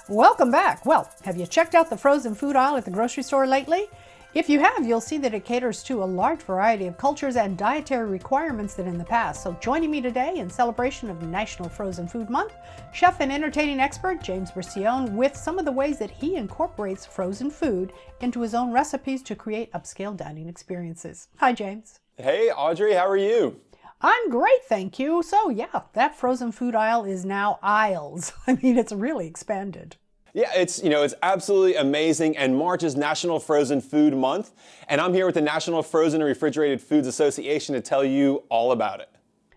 Welcome back. Well, have you checked out the frozen food aisle at the grocery store lately? If you have, you'll see that it caters to a large variety of cultures and dietary requirements than in the past. So joining me today in celebration of National Frozen Food Month, chef and entertaining expert James Briscione with some of the ways that he incorporates frozen food into his own recipes to create upscale dining experiences. Hi, James. Hey, Audrey, how are you? I'm great, thank you. So yeah, that frozen food aisle is now aisles. I mean, it's really expanded. Yeah, it's absolutely amazing, and March is National Frozen Food Month, and I'm here with the National Frozen and Refrigerated Foods Association to tell you all about it.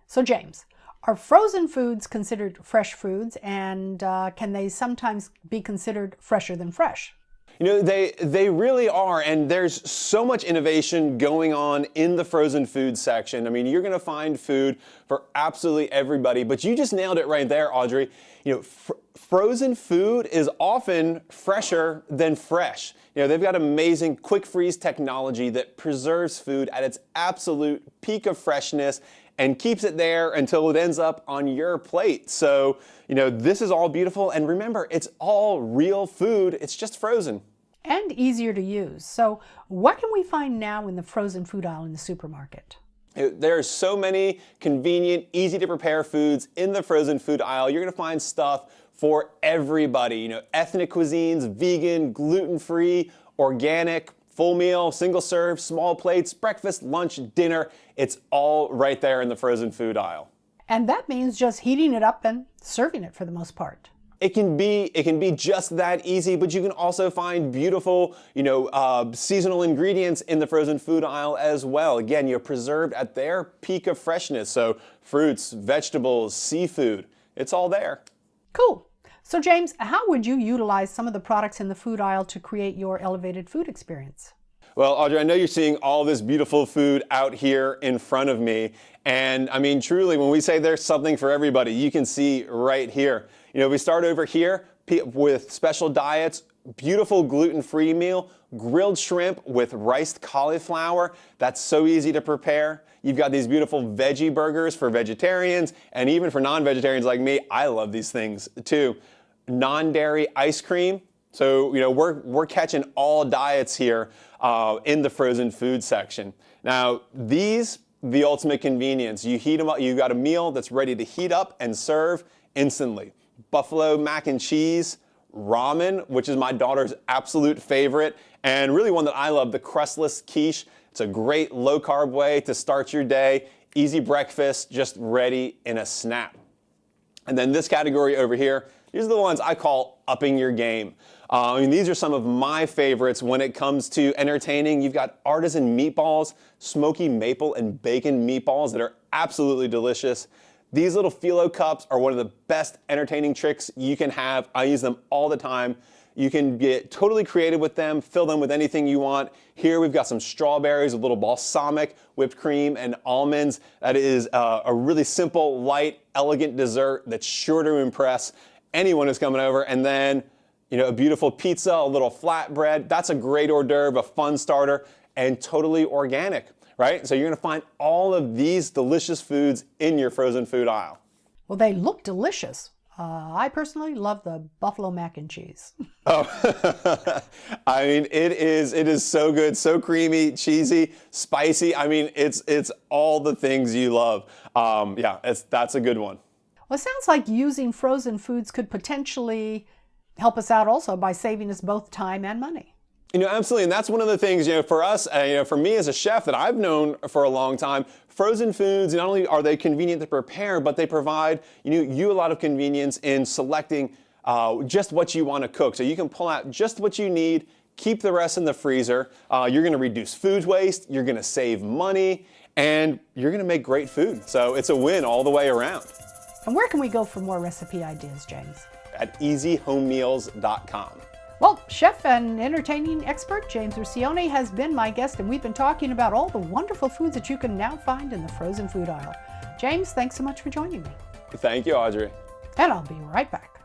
So James, are frozen foods considered fresh foods, and can they sometimes be considered fresher than fresh? You know, they really are, and there's so much innovation going on in the frozen food section. I mean, you're gonna find food for absolutely everybody, but you just nailed it right there, Audrey. You know, frozen food is often fresher than fresh. You know, they've got amazing quick freeze technology that preserves food at its absolute peak of freshness and keeps it there until it ends up on your plate. So, you know, this is all beautiful, and remember, it's all real food, it's just frozen. And easier to use. So what can we find now in the frozen food aisle in the supermarket? There are so many convenient, easy to prepare foods in the frozen food aisle. You're gonna find stuff for everybody. You know, ethnic cuisines, vegan, gluten-free, organic, full meal, single serve, small plates, breakfast, lunch, dinner. It's all right there in the frozen food aisle. And that means just heating it up and serving it for the most part. It can be just that easy, but you can also find beautiful, seasonal ingredients in the frozen food aisle as well. Again, you're preserved at their peak of freshness. So fruits, vegetables, seafood, it's all there. Cool. So James, how would you utilize some of the products in the food aisle to create your elevated food experience? Well, Audrey, I know you're seeing all this beautiful food out here in front of me. And I mean, truly, when we say there's something for everybody, you can see right here. You know, we start over here with special diets, beautiful gluten-free meal, grilled shrimp with riced cauliflower. That's so easy to prepare. You've got these beautiful veggie burgers for vegetarians, and even for non-vegetarians like me, I love these things too. Non-dairy ice cream. So, you know, we're catching all diets here in the frozen food section. Now, the ultimate convenience. You heat them up, you got a meal that's ready to heat up and serve instantly. Buffalo mac and cheese, ramen, which is my daughter's absolute favorite, and really one that I love, the crustless quiche. It's a great low-carb way to start your day. Easy breakfast, just ready in a snap. And then this category over here, these are the ones I call upping your game. I mean, these are some of my favorites when it comes to entertaining. You've got artisan meatballs, smoky maple and bacon meatballs that are absolutely delicious. These little phyllo cups are one of the best entertaining tricks you can have. I use them all the time. You can get totally creative with them, fill them with anything you want. Here we've got some strawberries, a little balsamic, whipped cream, and almonds. That is a really simple, light, elegant dessert that's sure to impress anyone who's coming over. And then, you know, a beautiful pizza, a little flatbread. That's a great hors d'oeuvre, a fun starter, and totally organic, right? So you're gonna find all of these delicious foods in your frozen food aisle. Well, they look delicious. I personally love the buffalo mac and cheese. Oh, I mean, it is so good, so creamy, cheesy, spicy. I mean, it's all the things you love. That's a good one. Well, it sounds like using frozen foods could potentially help us out also by saving us both time and money. You know, absolutely, and that's one of the things, you know, for us, for me as a chef that I've known for a long time, frozen foods, not only are they convenient to prepare, but they provide, you a lot of convenience in selecting just what you want to cook. So you can pull out just what you need, keep the rest in the freezer. You're going to reduce food waste, you're going to save money, and you're going to make great food. So it's a win all the way around. And where can we go for more recipe ideas, James? At easyhomemeals.com. Well, chef and entertaining expert James Briscione has been my guest, and we've been talking about all the wonderful foods that you can now find in the frozen food aisle. James, thanks so much for joining me. Thank you, Audrey. And I'll be right back.